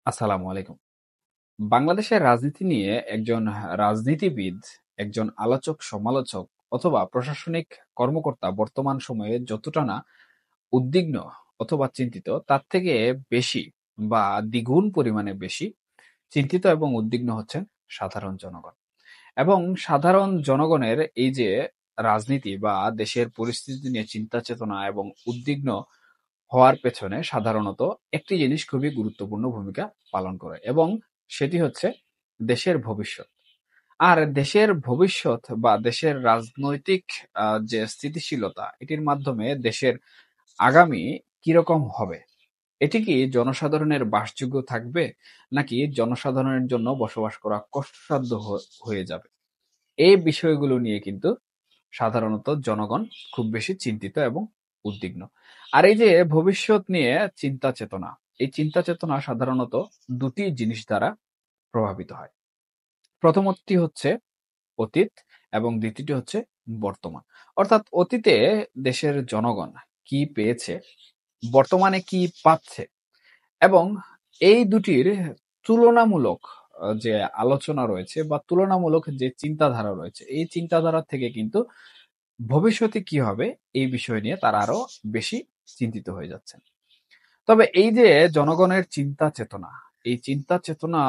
আসসালামু আলাইকুম। বাংলাদেশের রাজনীতি নিয়ে একজন রাজনীতিবিদ, একজন আলোচক, সমালোচক অথবা প্রশাসনিক কর্মকর্তা বর্তমান সময়ে যতটা না উদ্বিগ্ন অথবা চিন্তিত, তার থেকে বেশি বা দ্বিগুণ পরিমাণে বেশি চিন্তিত এবং উদ্বিগ্ন হচ্ছেন সাধারণ জনগণ। এবং সাধারণ জনগণের এই যে রাজনীতি বা দেশের পরিস্থিতি নিয়ে চিন্তা চেতনা এবং উদ্বিগ্ন হওয়ার পেছনে সাধারণত একটি জিনিস খুবই গুরুত্বপূর্ণ ভূমিকা পালন করে এবং সেটি হচ্ছে দেশের ভবিষ্যৎ। আর দেশের ভবিষ্যৎ বা দেশের রাজনৈতিক যে স্থিতিশীলতা, এটির মাধ্যমে দেশের আগামী কিরকম হবে? এটি কি জনসাধারণের বাসযোগ্য থাকবে, নাকি জনসাধারণের জন্য বসবাস করা কষ্টসাধ্য হয়ে যাবে? এই বিষয়গুলো নিয়ে কিন্তু সাধারণত জনগণ খুব বেশি চিন্তিত এবং উদ্বিগ্ন। আর এই যে ভবিষ্যৎ নিয়ে চিন্তা চেতনা, এই চিন্তা চেতনা সাধারণত দুটি জিনিস দ্বারা প্রভাবিত হয়। প্রথমটি হচ্ছে অতীত এবং দ্বিতীয়টি হচ্ছে বর্তমান। অর্থাৎ অতীতে দেশের জনগণ কি পেয়েছে, বর্তমানে কি পাচ্ছে, এবং এই দুটির তুলনামূলক যে আলোচনা রয়েছে বা তুলনামূলক যে চিন্তাধারা রয়েছে, এই চিন্তাধারা থেকে কিন্তু ভবিষ্যতে কি হবে এই বিষয় নিয়ে তারা আরো বেশি চিন্তিত হয়ে যাচ্ছেন। তবে এই যে জনগণের চিন্তা চেতনা, এই চিন্তা চেতনা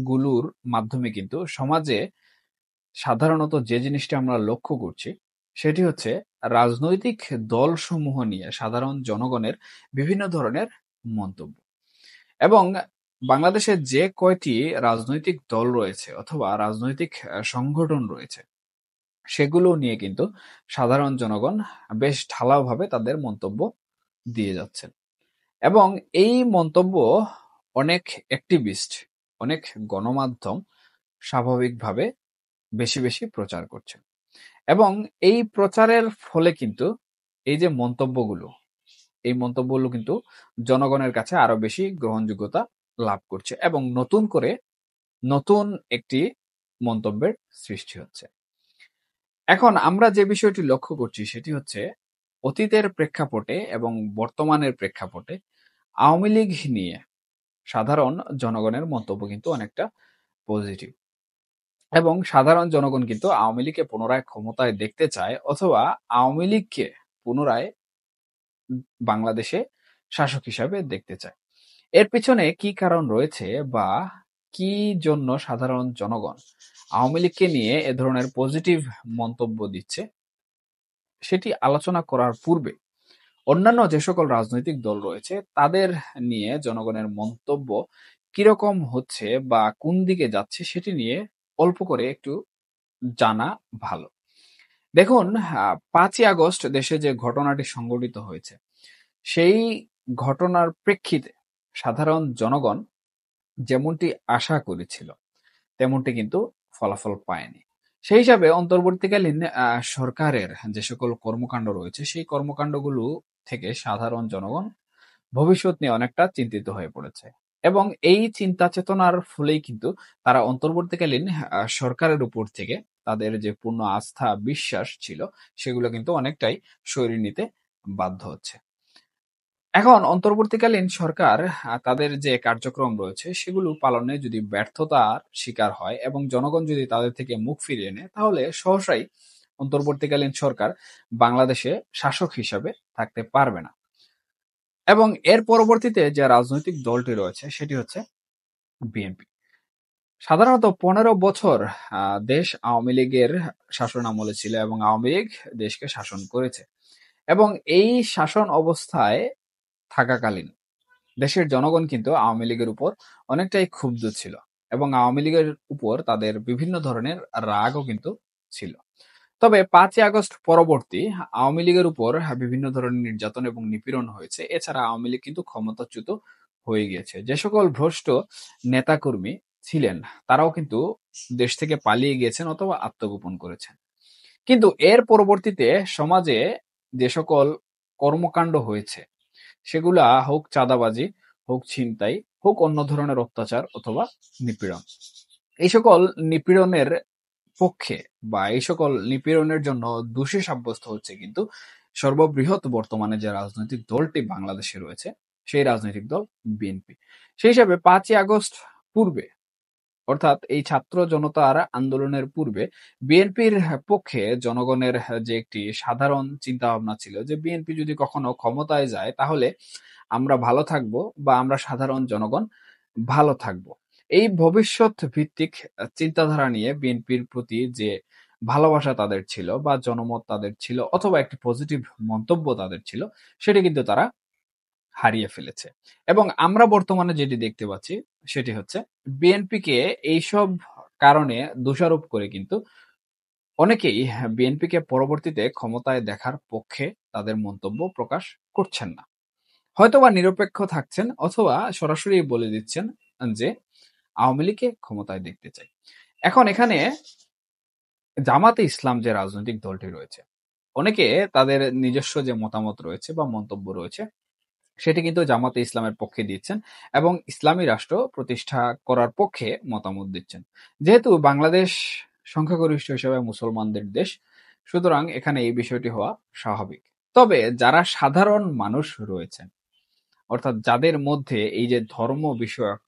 গুলোর মাধ্যমে কিন্তু সমাজে সাধারণত যে জিনিসটা আমরা লক্ষ্য করছি সেটি হচ্ছে রাজনৈতিক দলসমূহ নিয়ে সাধারণ জনগণের বিভিন্ন ধরনের মন্তব্য। এবং বাংলাদেশের যে কয়টি রাজনৈতিক দল রয়েছে অথবা রাজনৈতিক সংগঠন রয়েছে, সেগুলো নিয়ে কিন্তু সাধারণ জনগণ বেশ ঢালাওভাবে তাদের মন্তব্য দিয়ে যাচ্ছেন। এবং এই মন্তব্য অনেক অ্যাক্টিভিস্ট, অনেক গণমাধ্যম স্বাভাবিকভাবে বেশি বেশি প্রচার করছে। এবং এই প্রচারের ফলে কিন্তু এই যে মন্তব্যগুলো, এই মন্তব্যগুলো কিন্তু জনগণের কাছে আরো বেশি গ্রহণযোগ্যতা লাভ করছে এবং নতুন করে নতুন একটি মন্তব্যের সৃষ্টি হচ্ছে। এখন আমরা যে বিষয়টি লক্ষ্য করছি সেটি হচ্ছে অতীতের প্রেক্ষাপটে এবং বর্তমানের প্রেক্ষাপটে আওয়ামী লীগ নিয়ে সাধারণ জনগণের মন্তব্য কিন্তু অনেকটা পজিটিভ। এবং সাধারণ জনগণ কিন্তু আওয়ামী লীগকে পুনরায় ক্ষমতায় দেখতে চায় অথবা আওয়ামী লীগকে পুনরায় বাংলাদেশে শাসক হিসাবে দেখতে চায়। এর পিছনে কি কারণ রয়েছে বা কি জন্য সাধারণ জনগণ আওয়ামী লীগকে নিয়ে এ ধরনের পজিটিভ মন্তব্য দিচ্ছে, সেটি আলোচনা করার পূর্বে অন্যান্য যে সকল রাজনৈতিক দল রয়েছে তাদের নিয়ে জনগণের মন্তব্য কিরকম হচ্ছে বা কোন দিকে যাচ্ছে সেটি নিয়ে অল্প করে একটু জানা ভালো। দেখুন, ৫ই আগস্ট দেশে যে ঘটনাটি সংঘটিত হয়েছে, সেই ঘটনার প্রেক্ষিতে সাধারণ জনগণ যেমনটি আশা করেছিল তেমনটি কিন্তু ফলাফল পায়নি। সেই হিসাবে অন্তর্বর্তীকালীন সরকারের যে সকল কর্মকাণ্ড রয়েছে সেই কর্মকাণ্ডগুলো থেকে সাধারণ জনগণ ভবিষ্যৎ নিয়ে অনেকটা চিন্তিত হয়ে পড়েছে। এবং এই চিন্তা চেতনার ফলেই কিন্তু তারা অন্তর্বর্তীকালীন সরকারের উপর থেকে তাদের যে পূর্ণ আস্থা বিশ্বাস ছিল সেগুলো কিন্তু অনেকটাই সরিয়ে নিতে বাধ্য হচ্ছে। এখন অন্তর্বর্তীকালীন সরকার তাদের যে কার্যক্রম রয়েছে সেগুলো পালনে যদি ব্যর্থতার শিকার হয় এবং জনগণ যদি তাদের থেকে মুখ ফিরিয়ে নেয়, তাহলে সহসাই অন্তর্বর্তীকালীন সরকার বাংলাদেশে শাসক হিসাবে থাকতে পারবে না। এবং এর পরবর্তীতে যে রাজনৈতিক দলটি রয়েছে সেটি হচ্ছে বিএনপি। সাধারণত ১৫ বছর দেশ আওয়ামী লীগের শাসনামলে ছিল এবং আওয়ামী লীগ দেশকে শাসন করেছে। এবং এই শাসন অবস্থায় থাকাকালীন দেশের জনগণ কিন্তু আওয়ামী লীগের উপর অনেকটাই ক্ষুব্ধ ছিল এবং আওয়ামী লীগের উপর তাদের বিভিন্ন ধরনের রাগও কিন্তু ছিল। তবে ৫ই আগস্ট পরবর্তী আওয়ামী লীগের উপর বিভিন্ন ধরনের নির্যাতন এবং নিপীড়ন হয়েছে। এছাড়া আওয়ামী লীগ কিন্তু ক্ষমতাচ্যুত হয়ে গিয়েছে। যে সকল ভ্রষ্ট নেতাকর্মী ছিলেন তারাও কিন্তু দেশ থেকে পালিয়ে গিয়েছেন অথবা আত্মগোপন করেছেন। কিন্তু এর পরবর্তীতে সমাজে যে সকল কর্মকাণ্ড হয়েছে সেগুলা হোক চাঁদাবাজি, হোক ছিনতাই, হোক অন্য ধরনের অত্যাচার অথবা নিপীড়ন। এই সকল নিপীড়নের পক্ষে বা এই সকল নিপীড়নের জন্য দোষী সাব্যস্ত হচ্ছে কিন্তু সর্ববৃহৎ বর্তমানে যে রাজনৈতিক দলটি বাংলাদেশে রয়েছে সেই রাজনৈতিক দল বিএনপি। সেই হিসাবে ৫ই আগস্ট পূর্বে অর্থাৎ এই ছাত্র জনতার আন্দোলনের পূর্বে বিএনপির পক্ষে জনগণের যে একটি সাধারণ চিন্তাভাবনা ছিল যে বিএনপি যদি কখনো ক্ষমতায় যায় তাহলে আমরা ভালো থাকবো বা আমরা সাধারণ জনগণ ভালো থাকবো। এই ভবিষ্যৎ ভিত্তিক চিন্তাধারা নিয়ে বিএনপির প্রতি যে ভালোবাসা তাদের ছিল বা জনমত তাদের ছিল অথবা একটি পজিটিভ মন্তব্য তাদের ছিল সেটি কিন্তু তারা হারিয়ে ফেলেছে। এবং আমরা বর্তমানে যেটি দেখতে পাচ্ছি সেটি হচ্ছে বিএনপিকে এইসব কারণে দোষারোপ করে কিন্তু অনেকেই বিএনপিকে পরবর্তীতে ক্ষমতায় দেখার পক্ষে তাদের মন্তব্য প্রকাশ করছেন না। হয়তোবা নিরপেক্ষ থাকছেন অথবা সরাসরি বলে দিচ্ছেন যে আওয়ামী লীগকে ক্ষমতায় দেখতে চাই। এখন এখানে জামাতে ইসলাম যে রাজনৈতিক দলটি রয়েছে, অনেকে তাদের নিজস্ব যে মতামত রয়েছে বা মন্তব্য রয়েছে সেটি কিন্তু জামাতে ইসলামের পক্ষে দিচ্ছেন এবং ইসলামী রাষ্ট্র প্রতিষ্ঠা করার পক্ষে মতামত দিচ্ছেন। যেহেতু বাংলাদেশ সংখ্যাগরিষ্ঠ হিসেবে মুসলমানদের দেশ, সুতরাং এখানে এই বিষয়টি হওয়া স্বাভাবিক। তবে যারা সাধারণ মানুষ রয়েছেন, অর্থাৎ যাদের মধ্যে এই যে ধর্ম বিষয়ক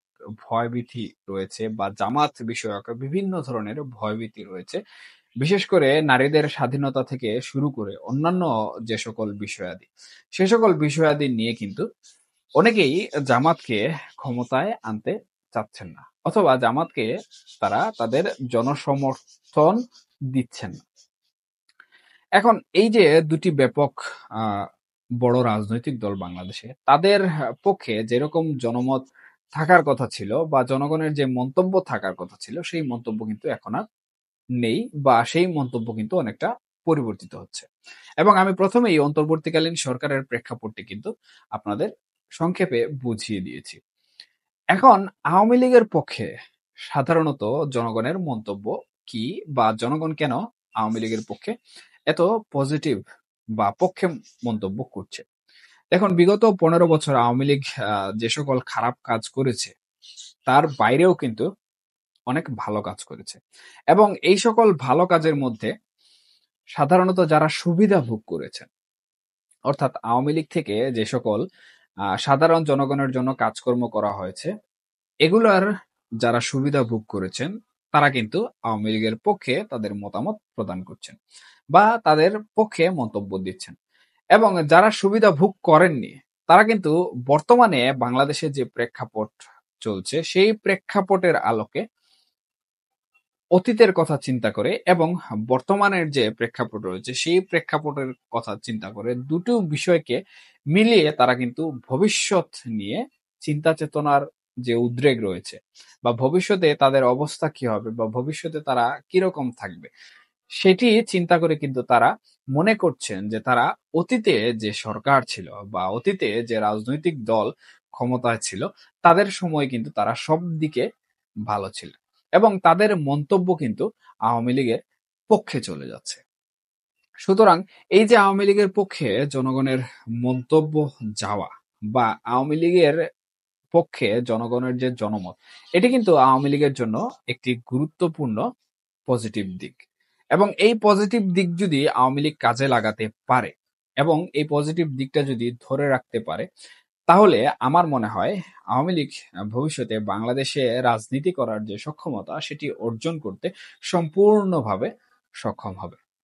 ভয়ভীতি রয়েছে বা জামাত বিষয়ক বিভিন্ন ধরনের ভয়ভীতি রয়েছে, বিশেষ করে নারীদের স্বাধীনতা থেকে শুরু করে অন্যান্য যে সকল বিষয়াদি, সে সকল বিষয়াদি নিয়ে কিন্তু অনেকেই জামাতকে ক্ষমতায় আনতে চাচ্ছেন না অথবা জামাতকে তারা তাদের জনসমর্থন দিচ্ছেন না। এখন এই যে দুটি ব্যাপক আহ বড় রাজনৈতিক দল বাংলাদেশে, তাদের পক্ষে যেরকম জনমত থাকার কথা ছিল বা জনগণের যে মন্তব্য থাকার কথা ছিল সেই মন্তব্য কিন্তু এখন আর নেই বা সেই মন্তব্য কিন্তু অনেকটা পরিবর্তিত হচ্ছে। এবং আমি প্রথমেই অন্তর্বর্তীকালীন সরকারের প্রেক্ষাপটটি কিন্তু আপনাদের সংক্ষেপে বুঝিয়ে দিয়েছি। এখন আওয়ামী লীগের পক্ষে সাধারণত জনগণের মন্তব্য কি বা জনগণ কেন আওয়ামী লীগের পক্ষে এত পজিটিভ বা পক্ষে মন্তব্য করছে? দেখুন, বিগত ১৫ বছর আওয়ামী লীগ যে সকল খারাপ কাজ করেছে তার বাইরেও কিন্তু অনেক ভালো কাজ করেছে এবং এই সকল ভালো কাজের মধ্যে সাধারণত যারা সুবিধা ভোগ করেছেন, অর্থাৎ আওয়ামী লীগ থেকে যে সকল সাধারণ জনগণের জন্য কাজকর্ম করা হয়েছে, এগুলার যারা সুবিধা ভোগ করেছেন তারা কিন্তু আওয়ামী লীগের পক্ষে তাদের মতামত প্রদান করছেন বা তাদের পক্ষে মন্তব্য দিচ্ছেন। এবং যারা সুবিধা ভোগ করেননি তারা কিন্তু বর্তমানে বাংলাদেশে যে প্রেক্ষাপট চলছে সেই প্রেক্ষাপটের আলোকে অতীতের কথা চিন্তা করে এবং বর্তমানের যে প্রেক্ষাপট রয়েছে সেই প্রেক্ষাপটের কথা চিন্তা করে দুটো বিষয়কে মিলিয়ে তারা কিন্তু ভবিষ্যৎ নিয়ে চিন্তা চেতনার যে উদ্রেক রয়েছে বা ভবিষ্যতে তাদের অবস্থা কি হবে বা ভবিষ্যতে তারা কিরকম থাকবে সেটি চিন্তা করে কিন্তু তারা মনে করছেন যে তারা অতীতে যে সরকার ছিল বা অতীতে যে রাজনৈতিক দল ক্ষমতায় ছিল তাদের সময় কিন্তু তারা সব দিকে ভালো ছিল এবং তাদের মন্তব্য কিন্তু আওয়ামী লীগের পক্ষে চলে যাচ্ছে। সুতরাং এই যে আওয়ামী লীগের পক্ষে জনগণের মন্তব্য যাওয়া বা আওয়ামী লীগের পক্ষে জনগণের যে জনমত, এটি কিন্তু আওয়ামী লীগের জন্য একটি গুরুত্বপূর্ণ পজিটিভ দিক। এবং এই পজিটিভ দিক যদি আওয়ামী লীগ কাজে লাগাতে পারে এবং এই পজিটিভ দিকটা যদি ধরে রাখতে পারে, তাহলে আমার মনে হয় আওয়ামী লীগ ভবিষ্যতে বাংলাদেশে রাজনীতি করার যে সক্ষমতা সেটি অর্জন করতে সম্পূর্ণভাবে সক্ষম হবে।